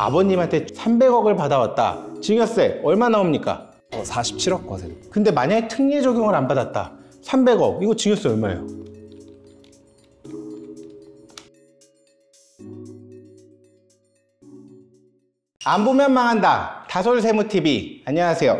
아버님한테 300억을 받아왔다. 증여세 얼마 나옵니까? 47억 과세. 근데 만약에 특례 적용을 안 받았다. 300억. 이거 증여세 얼마예요? 안 보면 망한다. 다솔세무TV. 안녕하세요.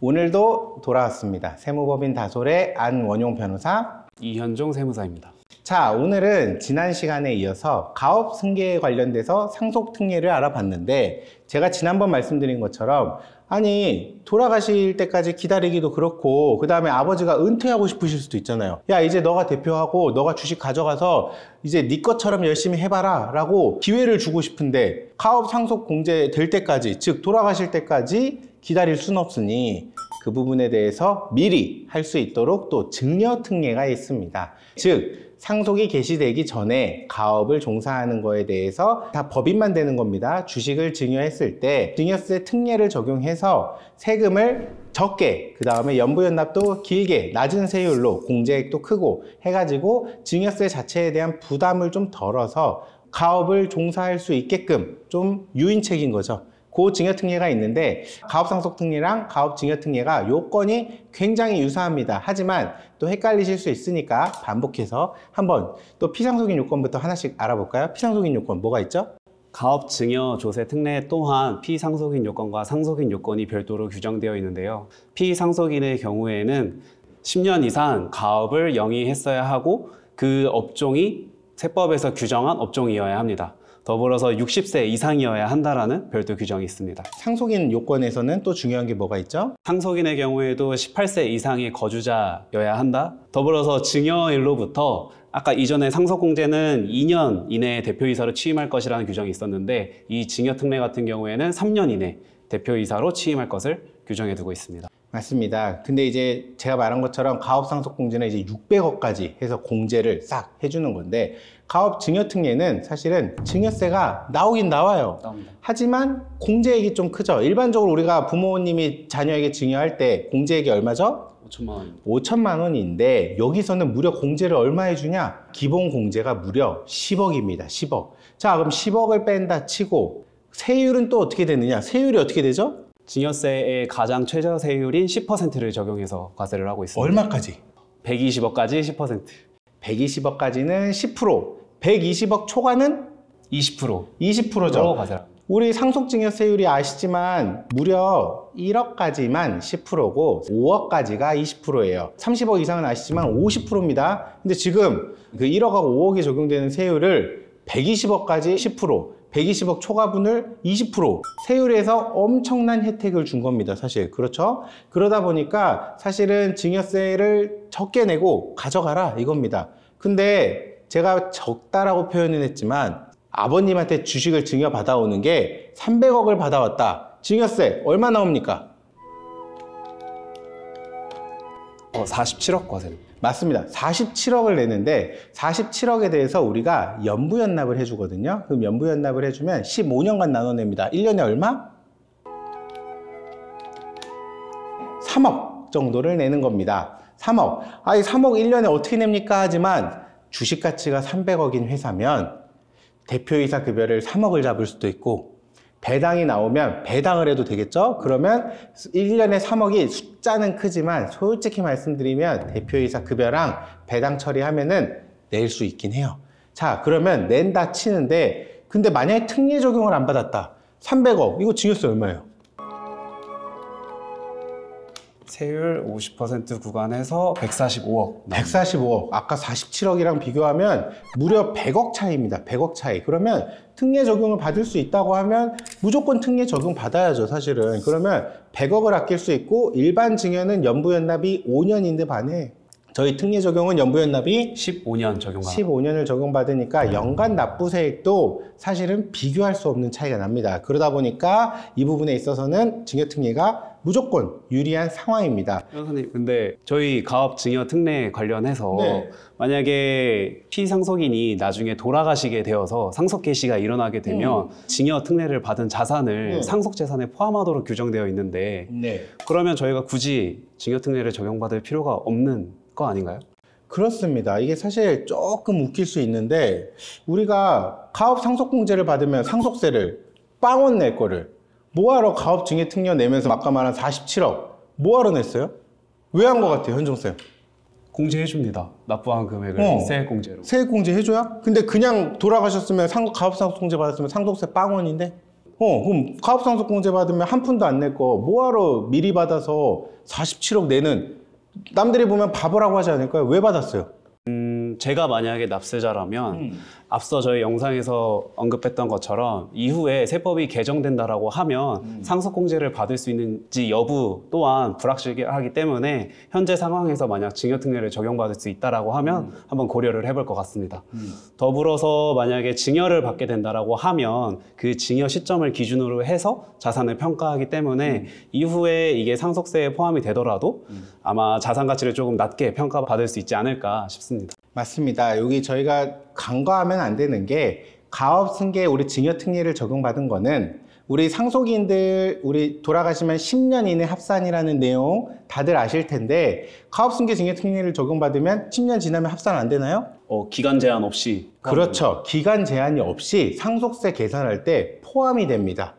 오늘도 돌아왔습니다. 세무법인 다솔의 안원용 변호사, 이현종 세무사입니다. 자, 오늘은 지난 시간에 이어서 가업 승계에 관련돼서 상속 특례를 알아봤는데, 제가 지난번 말씀드린 것처럼 아니 돌아가실 때까지 기다리기도 그렇고, 그 다음에 아버지가 은퇴하고 싶으실 수도 있잖아요. 야, 이제 너가 대표하고 너가 주식 가져가서 이제 네 것처럼 열심히 해봐라 라고 기회를 주고 싶은데, 가업 상속 공제 될 때까지, 즉 돌아가실 때까지 기다릴 수는 없으니 그 부분에 대해서 미리 할 수 있도록 또 증여 특례가 있습니다. 즉 상속이 개시되기 전에 가업을 종사하는 거에 대해서 다 법인만 되는 겁니다. 주식을 증여했을 때 증여세 특례를 적용해서 세금을 적게, 그 다음에 연부연납도 길게 낮은 세율로, 공제액도 크고 해가지고 증여세 자체에 대한 부담을 좀 덜어서 가업을 종사할 수 있게끔 좀 유인책인 거죠. 그 증여특례가 있는데, 가업상속특례랑 가업증여특례가 요건이 굉장히 유사합니다. 하지만 또 헷갈리실 수 있으니까 반복해서 한번 또 피상속인 요건부터 하나씩 알아볼까요? 피상속인 요건 뭐가 있죠? 가업 증여 조세 특례 또한 피상속인 요건과 상속인 요건이 별도로 규정되어 있는데요. 피상속인의 경우에는 10년 이상 가업을 영위했어야 하고 그 업종이 세법에서 규정한 업종이어야 합니다. 더불어서 60세 이상이어야 한다라는 별도 규정이 있습니다. 상속인 요건에서는 또 중요한 게 뭐가 있죠? 상속인의 경우에도 18세 이상의 거주자여야 한다. 더불어서 증여일로부터 아까 이전에 상속공제는 2년 이내에 대표이사로 취임할 것이라는 규정이 있었는데, 이 증여특례 같은 경우에는 3년 이내 대표이사로 취임할 것을 규정해 두고 있습니다. 맞습니다. 근데 이제 제가 말한 것처럼 가업상속공제는 이제 600억까지 해서 공제를 싹 해주는 건데, 가업증여특례는 사실은 증여세가 나오긴 나와요. 하지만 공제액이 좀 크죠. 일반적으로 우리가 부모님이 자녀에게 증여할 때 공제액이 얼마죠? 5천만 원. 5천만 원인데 여기서는 무려 공제를 얼마 해주냐? 기본 공제가 무려 10억입니다. 10억. 자, 그럼 10억을 뺀다 치고 세율은 또 어떻게 되느냐? 세율이 어떻게 되죠? 증여세의 가장 최저 세율인 10%를 적용해서 과세를 하고 있습니다. 얼마까지? 120억까지 10%. 120억까지는 10%, 120억 초과는 20%. 20%죠. 과세를. 우리 상속증여세율이 아시지만 무려 1억까지만 10%고 5억까지가 20%예요. 30억 이상은 아시지만 50%입니다. 근데 지금 그 1억하고 5억에 적용되는 세율을 120억까지 10%, 120억 초과분을 20%, 세율에서 엄청난 혜택을 준 겁니다, 사실. 그렇죠? 그러다 보니까 사실은 증여세를 적게 내고 가져가라 이겁니다. 근데 제가 적다라고 표현을 했지만 아버님한테 주식을 증여받아 오는 게 300억을 받아왔다. 증여세 얼마 나옵니까? 47억 과세. 맞습니다. 47억을 내는데 47억에 대해서 우리가 연부연납을 해주거든요. 그럼 연부연납을 해주면 15년간 나눠냅니다. 1년에 얼마? 3억 정도를 내는 겁니다. 3억. 아, 이 3억 1년에 어떻게 냅니까? 하지만 주식 가치가 300억인 회사면 대표이사 급여를 3억을 잡을 수도 있고, 배당이 나오면 배당을 해도 되겠죠? 그러면 1년에 3억이 숫자는 크지만 솔직히 말씀드리면 대표이사 급여랑 배당 처리하면은 낼 수 있긴 해요. 자, 그러면 낸다 치는데, 근데 만약에 특례 적용을 안 받았다. 300억. 이거 증여세 얼마예요? 세율 50% 구간에서 145억. 145억. 아까 47억이랑 비교하면 무려 100억 차이입니다. 100억 차이. 그러면 특례 적용을 받을 수 있다고 하면 무조건 특례 적용 받아야죠, 사실은. 그러면 100억을 아낄 수 있고, 일반 증여는 연부연납이 5년인데 반해 저희 특례 적용은 연부연납이 15년 적용받아. 15년을 적용받으니까 연간 납부세액도 사실은 비교할 수 없는 차이가 납니다. 그러다 보니까 이 부분에 있어서는 증여특례가 무조건 유리한 상황입니다. 변호사님, 근데 저희 가업 증여 특례 관련해서 네. 만약에 피상속인이 나중에 돌아가시게 되어서 상속 개시가 일어나게 되면 증여 특례를 받은 자산을 상속 재산에 포함하도록 규정되어 있는데, 네. 그러면 저희가 굳이 증여 특례를 적용받을 필요가 없는 거 아닌가요? 그렇습니다. 이게 사실 조금 웃길 수 있는데, 우리가 가업 상속공제를 받으면 상속세를 빵원 낼 거를 뭐하러 가업증여특례 내면서 아까 말한 47억 뭐하러 냈어요? 왜 한 것 같아요, 현종쌤? 공제해줍니다. 납부한 금액을 세액 공제로. 세액 공제 해줘야? 근데 그냥 돌아가셨으면 가업상속 공제 받았으면 상속세 빵원인데? 그럼 가업상속 공제 받으면 한 푼도 안 낼 거 뭐하러 미리 받아서 47억 내는, 남들이 보면 바보라고 하지 않을까요? 왜 받았어요? 제가 만약에 납세자라면 앞서 저희 영상에서 언급했던 것처럼 이후에 세법이 개정된다라고 하면 상속공제를 받을 수 있는지 여부 또한 불확실하기 때문에 현재 상황에서 만약 징여특례를 적용받을 수 있다라고 하면 한번 고려를 해볼 것 같습니다. 더불어서 만약에 징여를 받게 된다라고 하면 그 징여 시점을 기준으로 해서 자산을 평가하기 때문에 이후에 이게 상속세에 포함이 되더라도 아마 자산 가치를 조금 낮게 평가받을 수 있지 않을까 싶습니다. 맞습니다. 여기 저희가 간과하면 안 되는 게 가업승계 우리 징여특례를 적용받은 거는 우리 상속인들 우리 돌아가시면 10년 이내 합산이라는 내용 다들 아실 텐데 가업승계 징여특례를 적용받으면 10년 지나면 합산 안 되나요? 기간 제한 없이. 그렇죠. 기간 제한이 없이 상속세 계산할 때 포함이 됩니다.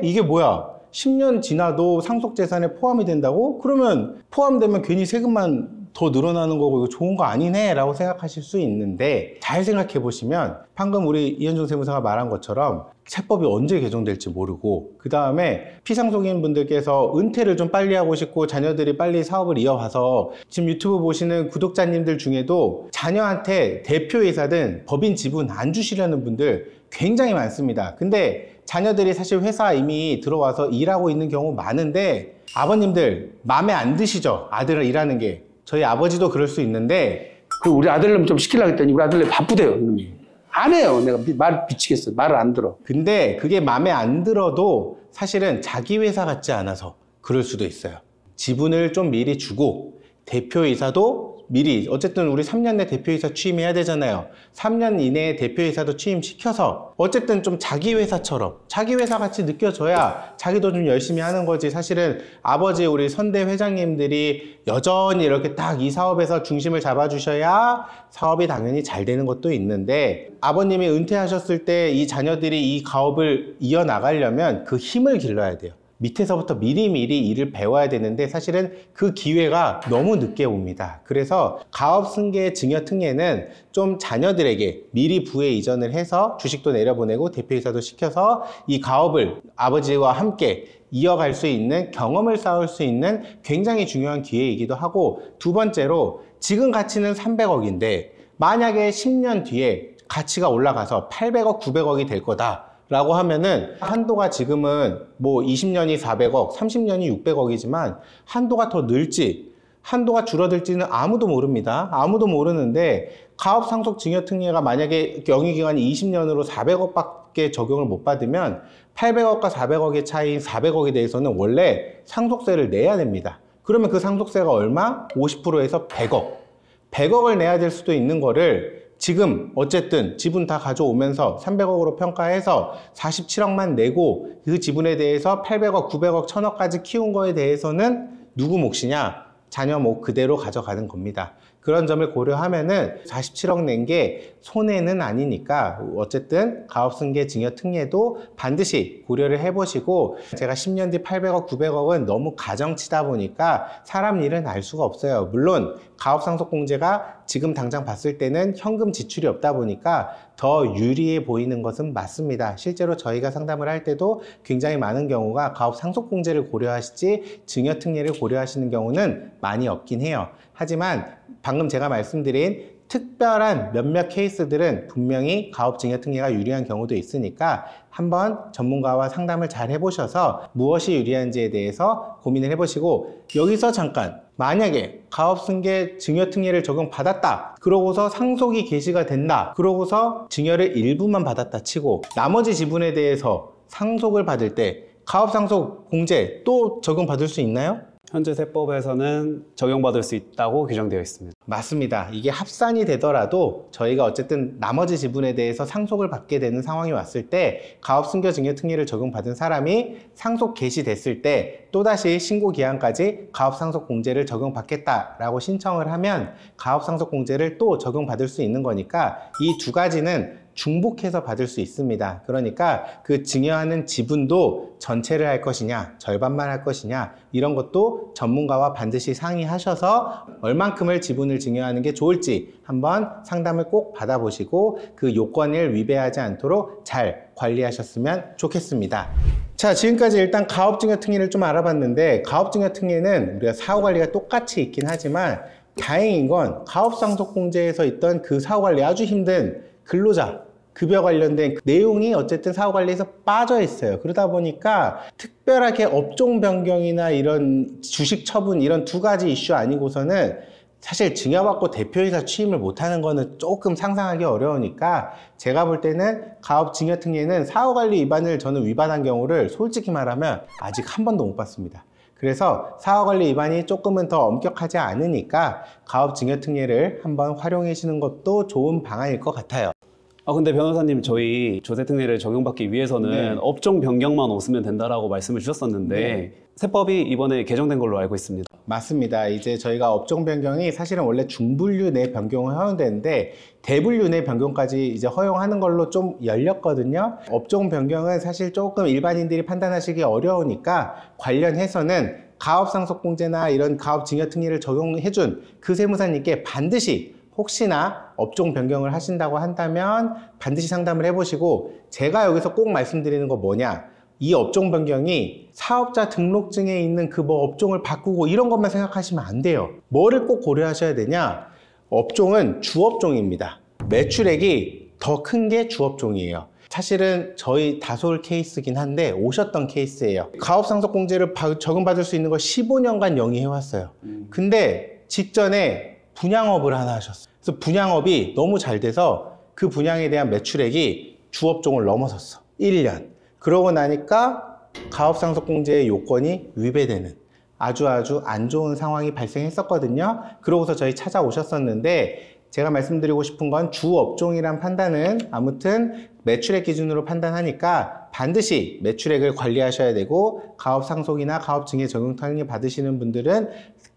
이게 뭐야? 10년 지나도 상속재산에 포함이 된다고? 그러면 포함되면 괜히 세금만 더 늘어나는 거고 이거 좋은 거 아니네 라고 생각하실 수 있는데, 잘 생각해 보시면 방금 우리 이현종 세무사가 말한 것처럼 세법이 언제 개정될지 모르고, 그 다음에 피상속인 분들께서 은퇴를 좀 빨리 하고 싶고 자녀들이 빨리 사업을 이어가서 지금 유튜브 보시는 구독자님들 중에도 자녀한테 대표이사든 법인 지분 안 주시려는 분들 굉장히 많습니다. 근데 자녀들이 사실 회사 이미 들어와서 일하고 있는 경우 많은데 아버님들 마음에 안 드시죠? 아들을 일하는 게. 저희 아버지도 그럴 수 있는데, 그 우리 아들놈 좀 시키려고 했더니 우리 아들놈 바쁘대요. 이놈이. 안 해요. 내가 말 미치겠어. 말을 안 들어. 근데 그게 마음에 안 들어도 사실은 자기 회사 같지 않아서 그럴 수도 있어요. 지분을 좀 미리 주고 대표이사도 미리, 어쨌든 우리 3년 내 대표이사 취임해야 되잖아요. 3년 이내에 대표이사도 취임시켜서 어쨌든 좀 자기 회사처럼 자기 회사 같이 느껴져야 자기도 좀 열심히 하는 거지. 사실은 아버지 우리 선대 회장님들이 여전히 이렇게 딱 이 사업에서 중심을 잡아주셔야 사업이 당연히 잘 되는 것도 있는데, 아버님이 은퇴하셨을 때 이 자녀들이 이 가업을 이어나가려면 그 힘을 길러야 돼요. 밑에서부터 미리미리 일을 배워야 되는데 사실은 그 기회가 너무 늦게 옵니다. 그래서 가업승계 징여특례는 좀 자녀들에게 미리 부에 이전을 해서 주식도 내려보내고 대표이사도 시켜서 이 가업을 아버지와 함께 이어갈 수 있는, 경험을 쌓을 수 있는 굉장히 중요한 기회이기도 하고, 두 번째로 지금 가치는 300억인데 만약에 10년 뒤에 가치가 올라가서 800억, 900억이 될 거다 라고 하면은 한도가 지금은 뭐 20년이 400억, 30년이 600억이지만 한도가 더 늘지 한도가 줄어들지는 아무도 모릅니다. 아무도 모르는데 가업상속증여특례가 만약에 영위기간이 20년으로 400억밖에 적용을 못 받으면 800억과 400억의 차이인 400억에 대해서는 원래 상속세를 내야 됩니다. 그러면 그 상속세가 얼마? 50%에서 100억. 100억을 내야 될 수도 있는 거를 지금 어쨌든 지분 다 가져오면서 300억으로 평가해서 47억만 내고 그 지분에 대해서 800억, 900억, 1000억까지 키운 거에 대해서는 누구 몫이냐? 자녀 몫 그대로 가져가는 겁니다. 그런 점을 고려하면은 47억 낸 게 손해는 아니니까 어쨌든 가업승계 징여특례도 반드시 고려를 해보시고, 제가 10년 뒤 800억, 900억은 너무 가정치다 보니까 사람 일은 알 수가 없어요. 물론 가업상속공제가 지금 당장 봤을 때는 현금 지출이 없다 보니까 더 유리해 보이는 것은 맞습니다. 실제로 저희가 상담을 할 때도 굉장히 많은 경우가 가업상속공제를 고려하시지 징여특례를 고려하시는 경우는 많이 없긴 해요. 하지만 방금 제가 말씀드린 특별한 몇몇 케이스들은 분명히 가업증여특례가 유리한 경우도 있으니까 한번 전문가와 상담을 잘 해보셔서 무엇이 유리한지에 대해서 고민을 해보시고, 여기서 잠깐 만약에 가업승계 증여특례를 적용받았다 그러고서 상속이 개시가 된다 그러고서 증여를 일부만 받았다 치고 나머지 지분에 대해서 상속을 받을 때 가업상속 공제 또 적용받을 수 있나요? 현재 세법에서는 적용받을 수 있다고 규정되어 있습니다. 맞습니다. 이게 합산이 되더라도 저희가 어쨌든 나머지 지분에 대해서 상속을 받게 되는 상황이 왔을 때 가업승계증여특례를 적용받은 사람이 상속 개시됐을 때 또다시 신고기한까지 가업상속공제를 적용받겠다라고 신청을 하면 가업상속공제를 또 적용받을 수 있는 거니까 이 두 가지는 중복해서 받을 수 있습니다. 그러니까 그 증여하는 지분도 전체를 할 것이냐, 절반만 할 것이냐, 이런 것도 전문가와 반드시 상의하셔서 얼만큼을 지분을 증여하는 게 좋을지 한번 상담을 꼭 받아보시고 그 요건을 위배하지 않도록 잘 관리하셨으면 좋겠습니다. 자, 지금까지 일단 가업증여특례를 좀 알아봤는데, 가업증여특례는 우리가 사후관리가 똑같이 있긴 하지만 다행인 건 가업상속공제에서 있던 그 사후관리, 아주 힘든 근로자 급여 관련된 그 내용이 어쨌든 사후관리에서 빠져 있어요. 그러다 보니까 특별하게 업종 변경이나 이런 주식 처분 이런 두 가지 이슈 아니고서는 사실 증여받고 대표이사 취임을 못하는 거는 조금 상상하기 어려우니까 제가 볼 때는 가업증여특례는 사후관리 위반을 저는 위반한 경우를 솔직히 말하면 아직 한 번도 못 봤습니다. 그래서 사후관리 위반이 조금은 더 엄격하지 않으니까 가업증여특례를 한번 활용해 주시는 것도 좋은 방안일 것 같아요. 근데 변호사님, 저희 조세특례를 적용받기 위해서는 네. 업종 변경만 없으면 된다라고 말씀을 주셨었는데 네. 세법이 이번에 개정된 걸로 알고 있습니다. 맞습니다. 이제 저희가 업종 변경이 사실은 원래 중분류 내 변경을 허용되는데 대분류 내 변경까지 이제 허용하는 걸로 좀 열렸거든요. 업종 변경은 사실 조금 일반인들이 판단하시기 어려우니까 관련해서는 가업상속공제나 이런 가업증여특례를 적용해준 그 세무사님께 반드시 혹시나 업종 변경을 하신다고 한다면 반드시 상담을 해보시고, 제가 여기서 꼭 말씀드리는 거 뭐냐, 이 업종 변경이 사업자 등록증에 있는 그 뭐 업종을 바꾸고 이런 것만 생각하시면 안 돼요. 뭐를 꼭 고려하셔야 되냐, 업종은 주업종입니다. 매출액이 더 큰 게 주업종이에요. 사실은 저희 다솔 케이스긴 한데 오셨던 케이스예요. 가업상속공제를 적용받을 수 있는 걸 15년간 영위해왔어요. 근데 직전에 분양업을 하나 하셨어요. 그래서 분양업이 너무 잘 돼서 그 분양에 대한 매출액이 주업종을 넘어섰어. 1년. 그러고 나니까 가업상속공제의 요건이 위배되는 아주 안 좋은 상황이 발생했었거든요. 그러고서 저희 찾아오셨었는데, 제가 말씀드리고 싶은 건 주업종이란 판단은 아무튼 매출액 기준으로 판단하니까 반드시 매출액을 관리하셔야 되고, 가업상속이나 가업증여 적용특례 받으시는 분들은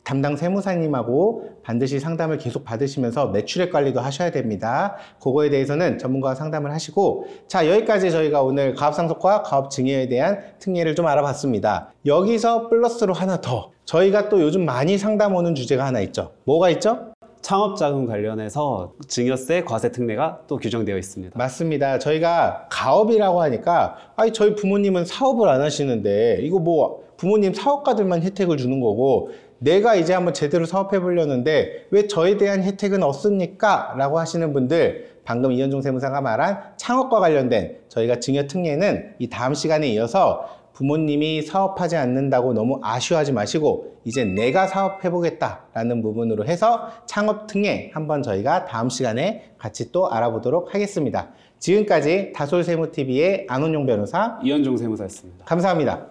담당 세무사님하고 반드시 상담을 계속 받으시면서 매출액 관리도 하셔야 됩니다. 그거에 대해서는 전문가와 상담을 하시고, 자, 여기까지 저희가 오늘 가업상속과 가업증여에 대한 특례를 좀 알아봤습니다. 여기서 플러스로 하나 더, 저희가 또 요즘 많이 상담 오는 주제가 하나 있죠. 뭐가 있죠? 창업자금 관련해서 증여세 과세 특례가 또 규정되어 있습니다. 맞습니다. 저희가 가업이라고 하니까 아니 저희 부모님은 사업을 안 하시는데 이거 뭐 부모님 사업가들만 혜택을 주는 거고 내가 이제 한번 제대로 사업해 보려는데 왜 저에 대한 혜택은 없습니까? 라고 하시는 분들, 방금 이현종 세무사가 말한 창업과 관련된 저희가 증여특례는 이 다음 시간에 이어서 부모님이 사업하지 않는다고 너무 아쉬워하지 마시고 이제 내가 사업해 보겠다라는 부분으로 해서 창업특례 한번 저희가 다음 시간에 같이 또 알아보도록 하겠습니다. 지금까지 다솔세무TV의 안원용 변호사, 이현종 세무사였습니다. 감사합니다.